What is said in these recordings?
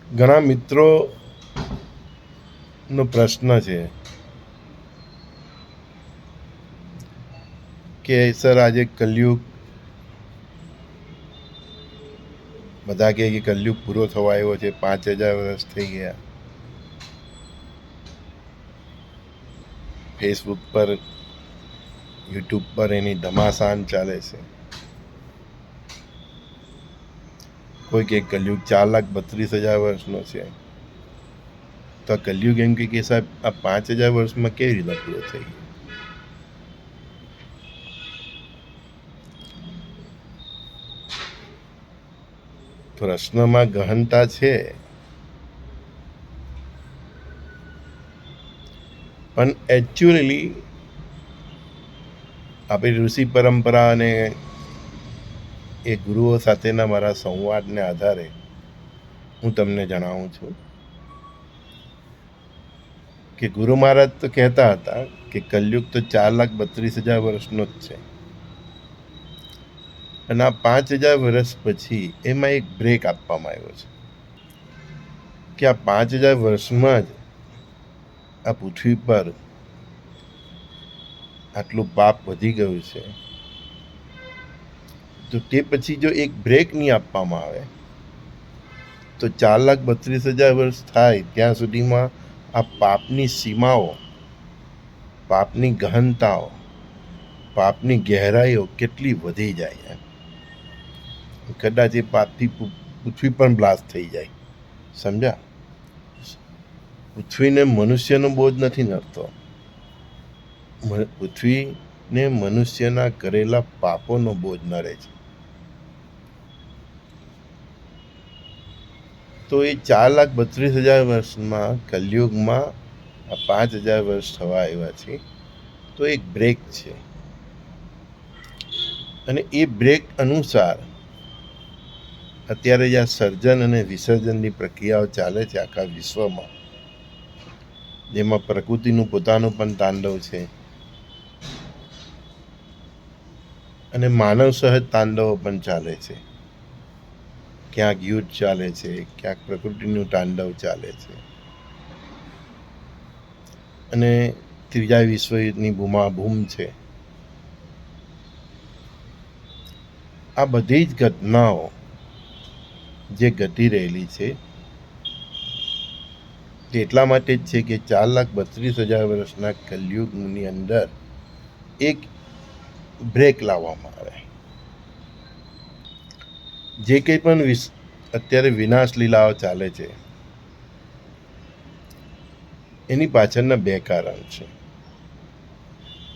ઘણા મિત્રોનો પ્રશ્ન છે કે સર આજે કલયુગ, બધા કહે કે કલયુગ પૂરો થવા આવ્યો છે, 5000 વર્ષ થઈ ગયા. ફેસબુક પર, યુટ્યુબ પર એની ધમાસાન ચાલે છે. કોઈ કે કલયુગ 4,32,000 વર્ષનો છે. તો કલયુગ એમ કે સાહેબ આ 5000 વર્ષમાં કેવી રીતે પૂરો થઈ ગયો? પ્રશ્નમાં ગહનતા છે, પણ એકચ્યુઅલી આપણી ઋષિ પરંપરા અને એ ગુરુઓ સાથેના મારા સંવાદને આધારે હું તમને જણાવું છું કે ગુરુ મહારાજ તો કહેતા હતા કે કલયુગ તો 4,32,000 વર્ષનો જ છે, અને આ 5000 વર્ષ પછી એમાં એક બ્રેક આપવામાં આવ્યો છે કે આ 5000 વર્ષમાં જ આ પૃથ્વી પર આટલું પાપ વધી ગયું છે. તો તે પછી જો એક બ્રેક નહીં આપવામાં આવે તો 4,32,000 વર્ષ થાય ત્યાં સુધીમાં આ પાપની સીમાઓ, પાપની ગહનતાઓ, પાપની ગહેરાઈઓ કેટલી વધી જાય. કદાચ એ પાપથી પૃથ્વી પણ બ્લાસ્ટ થઈ જાય. સમજ્યા? પૃથ્વીને મનુષ્યનો બોજ નથી નડતો, પૃથ્વીને મનુષ્યના કરેલા પાપોનો બોજ નડે છે. તો એ 4,32,000 વર્ષમાં કલયુગમાં આ 5000 વર્ષ થવા આવ્યા છે. તો એક બ્રેક છે, અને એ બ્રેક અનુસાર અત્યારે જે સર્જન અને વિસર્જનની પ્રક્રિયાઓ ચાલે છે આખા વિશ્વમાં, જેમાં પ્રકૃતિનું પોતાનું પણ તાંડવ છે અને માનવ સહજ તાંડવો પણ ચાલે છે. ક્યાંક યુદ્ધ ચાલે છે, ક્યાંક પ્રકૃતિનું તાંડવ ચાલે છે, અને ત્રીજા વિશ્વયુદ્ધની બૂમાબૂમ છે. આ બધી જ ઘટનાઓ જે ઘટી રહેલી છે તે એટલા માટે જ છે કે 4,32,000 વર્ષના કલયુગની અંદર એક બ્રેક લાવવામાં આવે. જે કંઈ પણ અત્યારે વિનાશ લીલાઓ ચાલે છે એની પાછળના બે કારણ છે.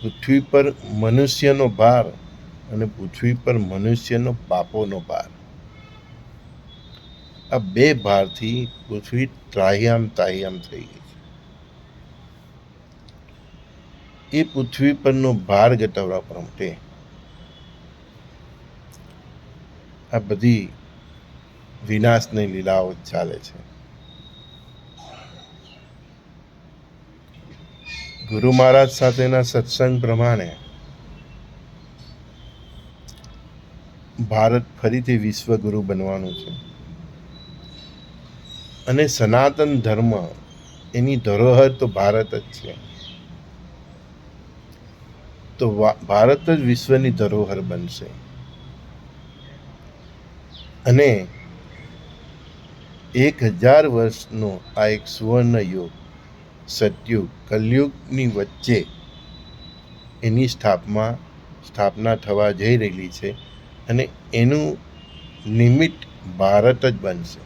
પૃથ્વી પર મનુષ્યનો ભાર અને પૃથ્વી પર મનુષ્યનો પાપોનો ભાર. આ બે ભારથી પૃથ્વી ત્રાહિયામ તાહિયામ થઈ ગઈ છે. એ પૃથ્વી પરનો ભાર ઘટાડવા માટે આ બધી વિનાશની લીલાઓ ચાલે છે. ગુરુ મહારાજ સાથેના સત્સંગ પ્રમાણે ભારત ફરીથી વિશ્વગુરુ બનવાનું છે, અને સનાતન ધર્મ એની ધરોહર તો ભારત જ છે. તો ભારત જ વિશ્વની ધરોહર બનશે, અને 1000 વર્ષનો આ એક સુવર્ણ યુગ, સતયુગ, કલયુગની વચ્ચે એની સ્થાપના થવા જઈ રહેલી છે, અને એનું નિમિત્ત ભારત જ બનશે.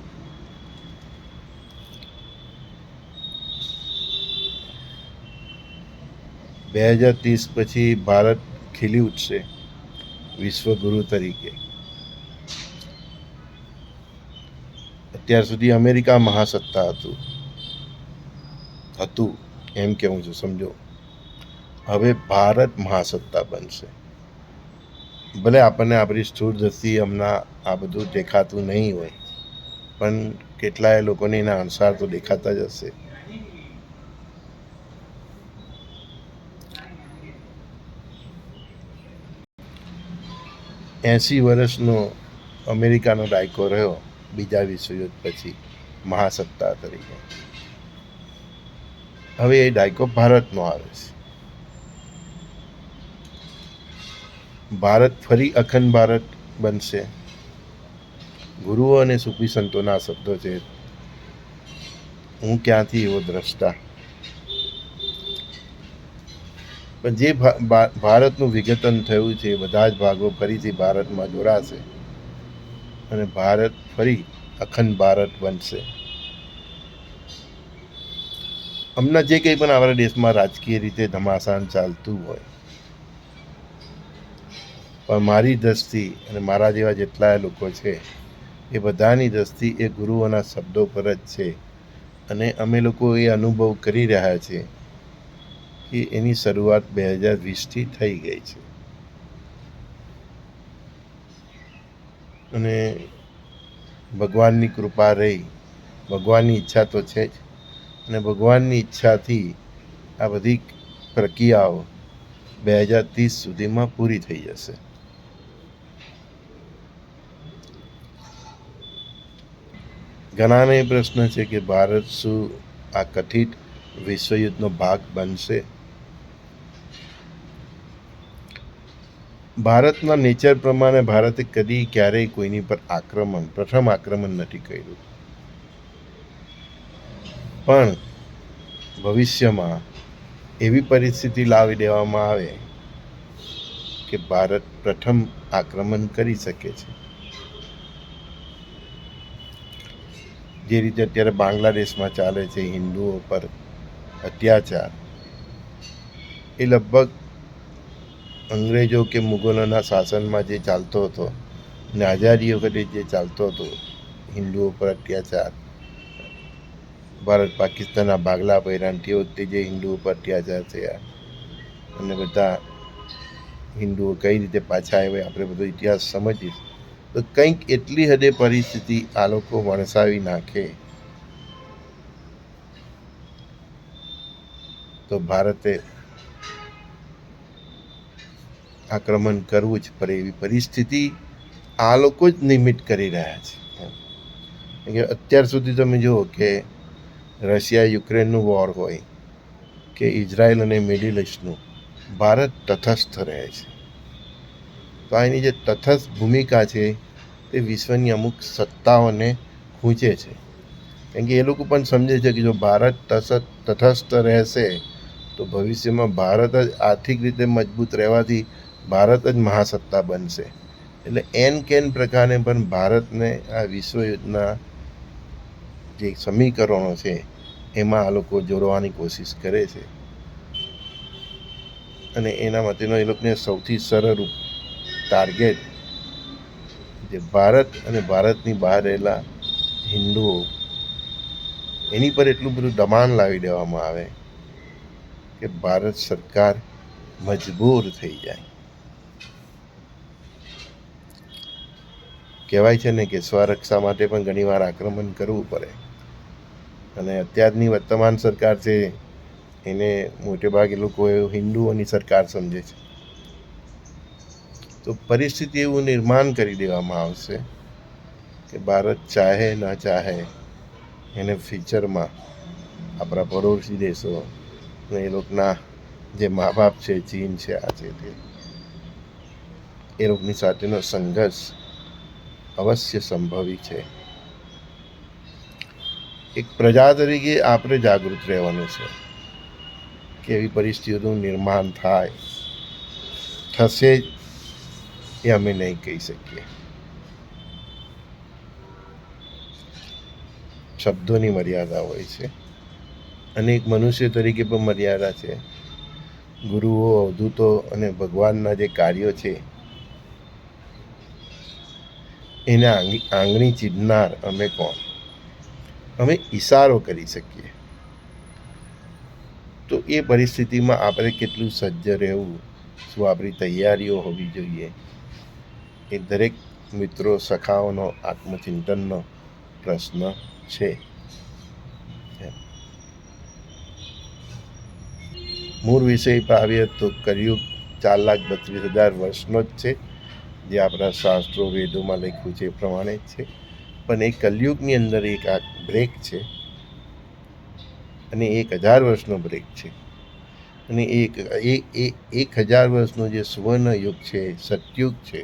બે 2030 પછી ભારત ખીલી ઉઠશે વિશ્વગુરુ તરીકે. અત્યાર સુધી અમેરિકા મહાસત્તા હતું એમ કેવું છું, સમજો. હવે ભારત મહાસત્તા બનશે. ભલે આપણને આપણી સ્થૂળ દ્રષ્ટિ હમણાં આ બધું દેખાતું નહીં હોય, પણ કેટલાય લોકોને એના અણસાર તો દેખાતા જ હશે. $80 વર્ષનો અમેરિકાનો દાયકો રહ્યો બીજા વિશ્વયુદ્ધ પછી, મહાસત્તા તરીકે. હવે એ દાયકો ભારતનો આવે છે. ભારત ફરી અખંડ ભારત બનશે. ગુરુઓ અને સૂફી સંતોના શબ્દો છે, હું ક્યાંથી એવો દ્રષ્ટા. પણ જે ભારતનું વિઘટન થયું છે, બધા જ ભાગો ફરીથી ભારતમાં જોડાશે અને ભારત ફરી અખંડ ભારત બનશે. હમણાં જે કંઈ પણ આપણા દેશમાં રાજકીય રીતે ધમાસાણ ચાલતું હોય, પણ મારી દ્રષ્ટિ અને મારા જેવા જેટલા લોકો છે એ બધાની દ્રષ્ટિ એ ગુરુઓના શબ્દો પર જ છે. અને અમે લોકો એ અનુભવ કરી રહ્યા છીએ કે એની શરૂઆત 2020થી થઈ ગઈ છે. અને ભગવાનની કૃપા રહી, ભગવાનની ઈચ્છા તો છે જ, અને ભગવાનની ઈચ્છાથી આ બધી પ્રક્રિયાઓ 2030 સુધીમાં પૂરી થઈ જશે. ઘણાને એ પ્રશ્ન છે કે ભારત શું આ કથિત વિશ્વયુદ્ધનો ભાગ બનશે? ભારતના નેચર પ્રમાણે ભારતે કદી ક્યારેય કોઈની પર પ્રથમ આક્રમણ નથી કર્યું. પણ ભવિષ્યમાં એવી પરિસ્થિતિ લાવી દેવામાં આવે કે ભારત પ્રથમ આક્રમણ કરી શકે છે. જે રીતે અત્યારે બાંગ્લાદેશમાં ચાલે છે હિન્દુઓ પર અત્યાચાર, એ લગભગ અંગ્રેજો કે મુગલોના શાસનમાં જે ચાલતો હતો અને આઝાદી વખતે જે ચાલતો હતો હિન્દુઓ પર અત્યાચાર, ભારત પાકિસ્તાનના ભાગલા પડ્યા તે વખતે જે હિન્દુઓ પર અત્યાચાર થયા અને બધા હિન્દુઓ કઈ રીતે પાછા આવ્યા, આપણે બધો ઇતિહાસ સમજીએ તો કંઈક એટલી હદે પરિસ્થિતિ આ લોકો વણસાવી નાખે તો ભારતે આક્રમણ કરવું જ પડે એવી પરિસ્થિતિ આ લોકો જ નિમિત્ત કરી રહ્યા છે. અત્યાર સુધી તમે જુઓ કે રશિયા યુક્રેનનું વોર હોય કે ઇઝરાયલ અને મિડિલ ઇસ્ટનું, ભારત તટસ્થ રહે છે. તો આની જે તટસ્થ ભૂમિકા છે તે વિશ્વની અમુક સત્તાઓને ખૂંચે છે. કેમ કે એ લોકો પણ સમજે છે કે જો ભારત તટસ્થ રહેશે તો ભવિષ્યમાં ભારત જ આર્થિક રીતે મજબૂત રહેવાથી ભારત જ મહાસત્તા બનશે. એટલે કેન પ્રકારે પણ ભારતને આ વિશ્વયુદ્ધના જે સમીકરણો છે એમાં આ લોકો જોડવાની કોશિશ કરે છે. અને એના માટેનો એ લોકોને સૌથી સરળ ટાર્ગેટ જે ભારત અને ભારતની બહાર રહેલા હિન્દુઓ, એની પર એટલું બધું દબાણ લાવી દેવામાં આવે કે ભારત સરકાર મજબૂર થઈ જાય. કહેવાય છે ને કે સ્વરક્ષા માટે પણ ઘણીવાર આક્રમણ કરવું પડે. અને અત્યારની વર્તમાન સરકાર છે એને મોટે ભાગે લોકો હિન્દુઓની સરકાર સમજે છે. તો પરિસ્થિતિ એવું નિર્માણ કરી દેવામાં આવશે કે ભારત ચાહે ન ચાહે એને ફ્યુચરમાં આપણા પડોશી દેશો અને એ લોકોના જે મા બાપ છે, ચીન છે, આ છે તે, એ લોકોની સાથેનો સંઘર્ષ અવશ્ય સંભવી છે. એક પ્રજા તરીકે આપણે જાગૃત રહેવાનું છે કે એવી પરિસ્થિતિનું નિર્માણ થશે એ અમે નહીં કહી શકીએ. શબ્દોની મર્યાદા હોય છે અને એક મનુષ્ય તરીકે પણ મર્યાદા છે. ગુરુઓ, અવધૂતો અને ભગવાનના જે કાર્યો છે એને આંગળી ચીંધનાર અમે કોણ? અમે ઈશારો કરી શકીએ. તો એ પરિસ્થિતિમાં આપણે કેટલું સજ્જ રહેવું, શું આપણી તૈયારીઓ હોવી જોઈએ, એ દરેક મિત્રો સખાઓનો આત્મચિંતનનો પ્રશ્ન છે. મૂળ વિષય પર આવીએ તો કળિયુગ 4,32,000 વર્ષનો જ છે, જે આપણા શાસ્ત્રો વેદોમાં લખ્યું છે એ પ્રમાણે જ છે. પણ એ કલયુગની અંદર એક આ બ્રેક છે, અને 1000 વર્ષનો બ્રેક છે. અને 1000 વર્ષનો જે સુવર્ણ યુગ છે, સતયુગ છે,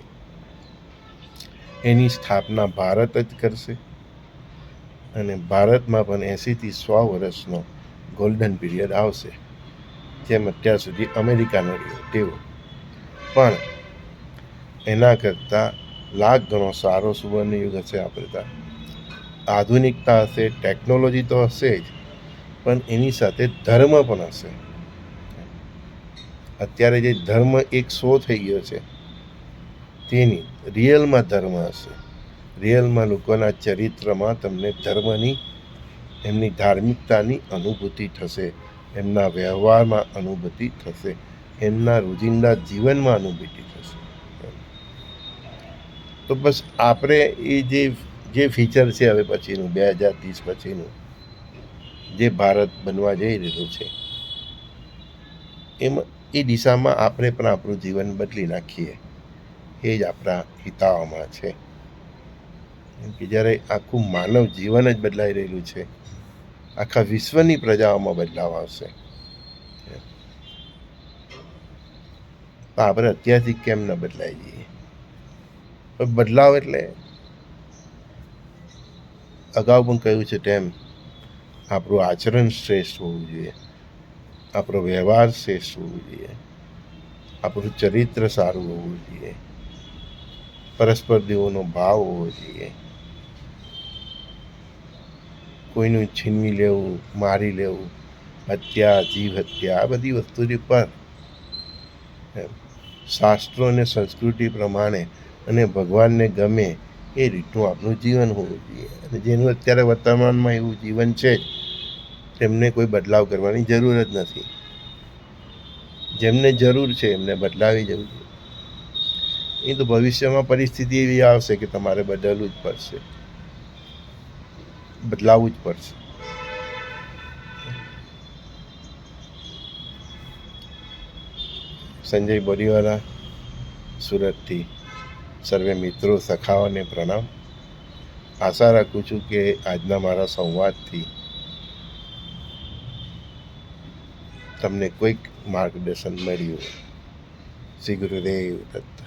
એની સ્થાપના ભારત જ કરશે. અને ભારતમાં પણ 80થી 100 વર્ષનો ગોલ્ડન પીરિયડ આવશે, જેમ અત્યાર સુધી અમેરિકાનો રહ્યો તેવો. પણ એના કરતાં લાખ ગણો સારો સુવર્ણ યુગ હશે આપણે ત્યાં. આધુનિકતા હશે, ટેકનોલોજી તો હશે જ, પણ એની સાથે ધર્મ પણ હશે. અત્યારે જે ધર્મ એક શો થઈ ગયો છે, તેની રિયલમાં ધર્મ હશે. રિયલમાં લોકોના ચરિત્રમાં તમને ધર્મની, એમની ધાર્મિકતાની અનુભૂતિ થશે, એમના વ્યવહારમાં અનુભૂતિ થશે, એમના રોજિંદા જીવનમાં અનુભૂતિ થશે. તો બસ આપણે એ જે ફીચર છે હવે પછીનું 2030 પછીનું જે ભારત બનવા જઈ રહ્યું છે, એમાં એ દિશામાં આપણે પણ આપણું જીવન બદલી નાખીએ, એ જ આપણા હિતાઓમાં છે. કે જ્યારે આખું માનવ જીવન જ બદલાઈ રહેલું છે, આખા વિશ્વની પ્રજાઓમાં બદલાવ આવશે. તો આપણે અત્યારથી કેમ ન બદલાઈ જઈએ? બદલાવ એટલે અગાઉ પણ કહ્યું છે તેમ આપણું આચરણ શ્રેષ્ઠ હોવું જોઈએ, આપણો વ્યવહાર શ્રેષ્ઠ હોવું જોઈએ, આપણું ચરિત્ર સારું હોવું જોઈએ, પરસ્પર દેવોનો ભાવ હોવો જોઈએ. કોઈનું છીનવી લેવું, મારી લેવું, હત્યા, જીવ હત્યા, આ બધી વસ્તુની પર શાસ્ત્રો અને સંસ્કૃતિ પ્રમાણે અને ભગવાનને ગમે એ રીતનું આપણું જીવન હોવું જોઈએ. અને જેનું અત્યારે વર્તમાનમાં એવું જીવન છે જ, તેમને કોઈ બદલાવ કરવાની જરૂર જ નથી. જેમને જરૂર છે એમને બદલાવી જવું જોઈએ. એ તો ભવિષ્યમાં પરિસ્થિતિ એવી આવશે કે તમારે બદલવું જ પડશે, બદલાવવું જ પડશે. સંજય બોરીવાલા, સુરતથી. સર્વે મિત્રો સખાઓને પ્રણામ. આશા રાખું છું કે આજના મારા સંવાદથી તમને કોઈક માર્ગદર્શન મળ્યું. શ્રી ગુરુદેવ દત્ત.